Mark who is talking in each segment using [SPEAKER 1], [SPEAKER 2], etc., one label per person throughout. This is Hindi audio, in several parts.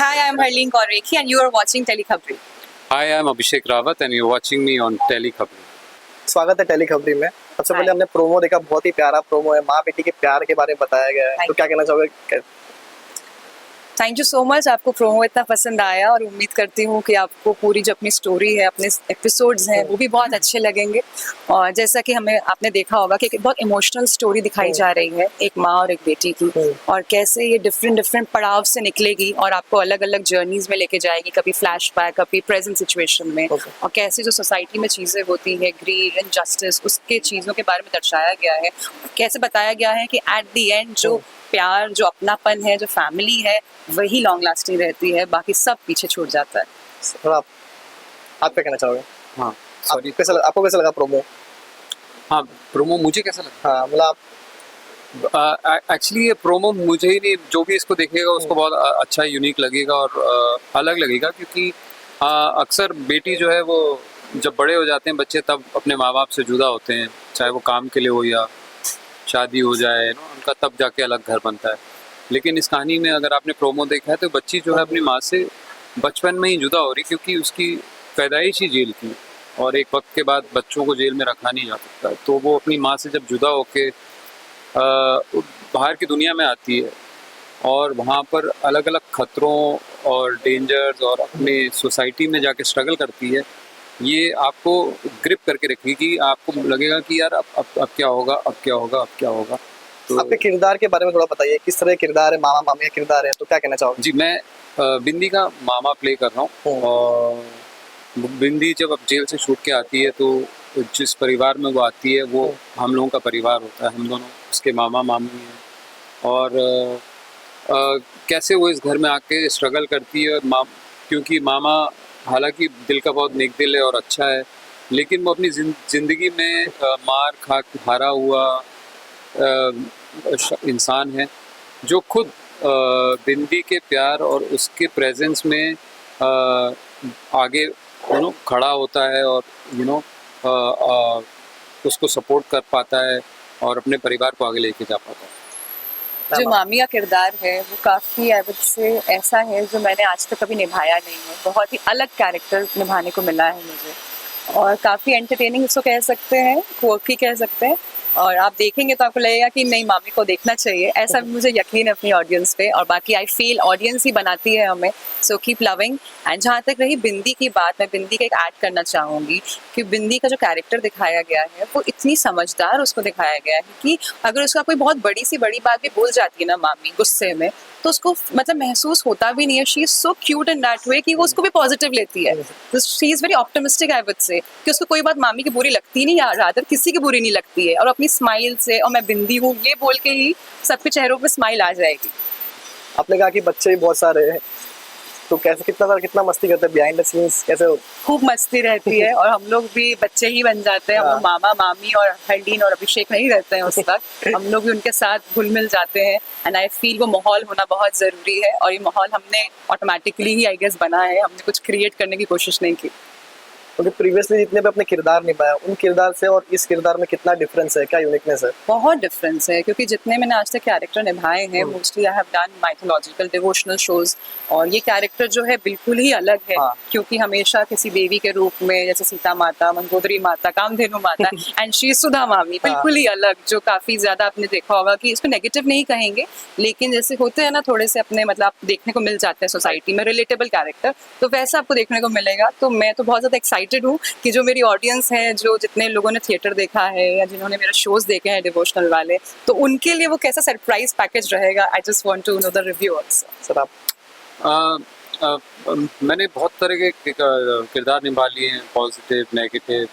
[SPEAKER 1] Hi, I'm Harleen Kaurvekhi and you are watching Telechabri.
[SPEAKER 2] Hi, I'm Abhishek Rawat and you're watching me on Telechabri.
[SPEAKER 3] स्वागत है टेली खबरी में। सबसे पहले हमने प्रोमो देखा, बहुत ही प्यारा प्रोमो है, माँ बेटी के प्यार के बारे में बताया गया है, तो क्या कहना चाहोगे?
[SPEAKER 1] थैंक यू सो मच, आपको प्रोमो इतना पसंद आया और उम्मीद करती हूँ कि आपको पूरी जो अपनी स्टोरी है, अपने एपिसोड्स हैं वो भी बहुत अच्छे लगेंगे। और जैसा कि हमें आपने देखा होगा कि एक बहुत इमोशनल स्टोरी दिखाई जा रही है एक माँ और एक बेटी की, और कैसे ये डिफरेंट पड़ाव से निकलेगी और आपको अलग अलग जर्नीज में लेके जाएगी, कभी फ्लैशबैक, कभी प्रेजेंट सिचुएशन में, और कैसे जो सोसाइटी में चीज़ें होती है, ग्रीड एंड जस्टिस, उसके चीज़ों के बारे में दर्शाया गया है। कैसे बताया गया है कि एट द एंड जो प्यार, जो अपनापन है, जो फैमिली है, वही लॉन्ग लास्टिंग रहती है, बाकी सब पीछे छूट जाता है।
[SPEAKER 3] और आप क्या कहना चाहोगे?
[SPEAKER 2] हाँ,
[SPEAKER 3] आपको कैसा लगा प्रोमो?
[SPEAKER 2] हाँ, प्रोमो मुझे कैसा लगा?
[SPEAKER 3] हाँ, मतलब
[SPEAKER 2] एक्चुअली ये प्रोमो मुझे ही नहीं, जो भी इसको देखेगा उसको बहुत अच्छा यूनिक लगेगा और अलग लगेगा, क्योंकि अक्सर बेटी जो है वो जब बड़े हो जाते हैं बच्चे, तब अपने माँ बाप से जुदा होते हैं, चाहे वो काम के लिए हो या शादी हो जाए ना, उनका तब जाके अलग घर बनता है। लेकिन इस कहानी में अगर आपने प्रोमो देखा है तो बच्ची जो है अपनी माँ से बचपन में ही जुदा हो रही, क्योंकि उसकी पैदाइश ही जेल की, और एक वक्त के बाद बच्चों को जेल में रखा नहीं जा सकता, तो वो अपनी माँ से जब जुदा होके बाहर की दुनिया में आती है और वहाँ पर अलग अलग खतरों और डेंजर्स और अपने सोसाइटी में जाके स्ट्रगल करती है, ये आपको ग्रिप करके रखेगी, आपको लगेगा कि यार अब क्या होगा, अब क्या होगा, अब क्या होगा। तो
[SPEAKER 3] आपके किरदार के बारे में थोड़ा बताइए, किस तरह के किरदार है, मामा मामी का किरदार है, तो क्या कहना चाहोगे?
[SPEAKER 2] जी, मैं बिंदी का मामा प्ले कर रहा हूँ, और बिंदी जब अब जेल से छूट के आती है तो जिस परिवार में वो आती है वो हम लोगों का परिवार होता है, हम दोनों उसके मामा मामी हैं, और कैसे वो इस घर में आके स्ट्रगल करती है, क्योंकि मामा हालांकि दिल का बहुत नेक दिल है और अच्छा है, लेकिन वो अपनी ज़िंदगी में मार खा हारा हुआ इंसान है, जो खुद बिंदी के प्यार और उसके प्रेजेंस में आगे खड़ा होता है और उसको सपोर्ट कर पाता है और अपने परिवार को आगे लेके जा पाता है।
[SPEAKER 1] जो मामी का किरदार है वो काफ़ी से ऐसा है जो मैंने आज तक कभी निभाया नहीं है, बहुत ही अलग कैरेक्टर निभाने को मिला है मुझे, और काफ़ी एंटरटेनिंग इसको कह सकते हैं, क्वर्की कह सकते हैं, और आप देखेंगे तो आपको लगेगा कि नहीं, मामी को देखना चाहिए, ऐसा भी मुझे यकीन है अपनी ऑडियंस पे, और बाकी आई फील ऑडियंस ही बनाती है हमें, सो कीप लविंग। एंड जहाँ तक रही बिंदी की बात, मैं बिंदी का एक ऐड करना चाहूँगी कि बिंदी का जो कैरेक्टर दिखाया गया है वो इतनी समझदार उसको दिखाया गया है कि अगर उसका कोई बहुत बड़ी बात भी बोल जाती है ना मामी गुस्से में, तो उसको मतलब महसूस होता भी नहीं है। She is so cute in that way कि वो उसको भी पॉजिटिव लेती है, तो she is very optimistic I would say, कि उसको कोई बात मामी की बुरी लगती नहीं, रादर किसी की बुरी नहीं लगती है, और अपनी स्माइल से, और मैं बिंदी हूँ ये बोल के ही सबके चेहरों पे स्माइल आ जाएगी।
[SPEAKER 3] आपने कहा कि बच्चे भी बहुत सारे हैं, तो कैसे कितना मस्ती करते हैं बिहाइंड द सीन्स, कैसे?
[SPEAKER 1] खूब मस्ती रहती है, और हम लोग भी बच्चे ही बन जाते हैं, हम लोग मामा मामी और हरलीन और अभिषेक नहीं रहते हैं उस वक्त, हम लोग भी उनके साथ घुल मिल जाते हैं। एंड आई फील वो माहौल होना बहुत ज़रूरी है, और ये माहौल हमने ऑटोमेटिकली ही आई गेस बना है, हमने कुछ क्रिएट करने की कोशिश नहीं की।
[SPEAKER 3] क्योंकि प्रीवियसली जितने भी अपने किरदार निभाया, उन किरदार से और इस किरदार में कितना डिफरेंस है, क्या यूनिकनेस है?
[SPEAKER 1] बहुत डिफरेंस है, क्योंकि जितने मैंने आज तक कैरेक्टर निभाए हैं mostly I have done mythological devotional shows, और ये कैरेक्टर जो है बिल्कुल ही अलग है। क्योंकि हमेशा किसी देवी के रूप में, जैसे सीता माता, मंगोदरी माता, कामधेनु माता, एंड शी सुधा मामी, बिल्कुल ही अलग, जो काफी ज्यादा आपने देखा होगा कि इसको नेगेटिव नहीं कहेंगे, लेकिन जैसे होते हैं ना थोड़े से अपने मतलब देखने को मिल जाते हैं सोसाइटी में रिलेटेबल कैरेक्टर, तो वैसा आपको देखने को मिलेगा। तो मैं तो बहुत ज्यादा एक्साइटेड हूँ कि जो मेरी ऑडियंस है, जो जितने लोगों ने थिएटर देखा है या जिन्होंने मेरे शोज देखे हैं डिवोशनल वाले, तो उनके लिए वो कैसा सरप्राइज पैकेज रहेगा। I just want to know the review also.
[SPEAKER 3] Sir आप
[SPEAKER 2] मैंने बहुत तरह के किरदार निभा लिए हैं, पॉजिटिव, नेगेटिव,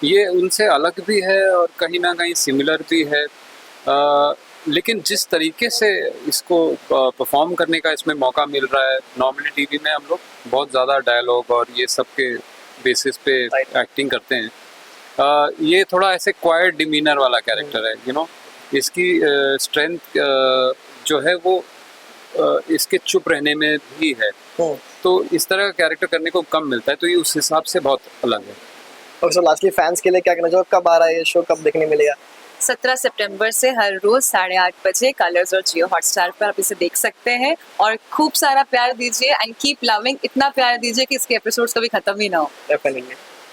[SPEAKER 2] ये उनसे अलग भी है और कहीं ना कहीं सिमिलर भी है, लेकिन जिस तरीके से इसको परफॉर्म करने का इसमें मौका मिल रहा है, नॉर्मली टीवी में हम लोग बहुत ज़्यादा डायलॉग और ये सब के बेसिस पे एक्टिंग करते हैं, ये थोड़ा ऐसे क्वाइट डिमीनर वाला कैरेक्टर है, इसकी स्ट्रेंथ जो है वो इसके चुप रहने में भी है, तो इस तरह का कैरेक्टर करने को कम मिलता है, तो ये उस हिसाब से बहुत अलग है।
[SPEAKER 3] और सर लास्टली फैंस के लिए क्या कहना चाहोगे, कब आ रहा है ये शो, कब देखने मिलेगा?
[SPEAKER 1] 17 सितंबर से हर रोज 8:30 बजे कलर्स और जियो हॉटस्टार पर आप इसे देख सकते हैं। और खूब सारा प्यार दीजिए एंड कीप लविंग, इतना प्यार दीजिए कि इसके एपिसोड्स कभी खत्म ही ना हो।
[SPEAKER 3] डेफिनेटली।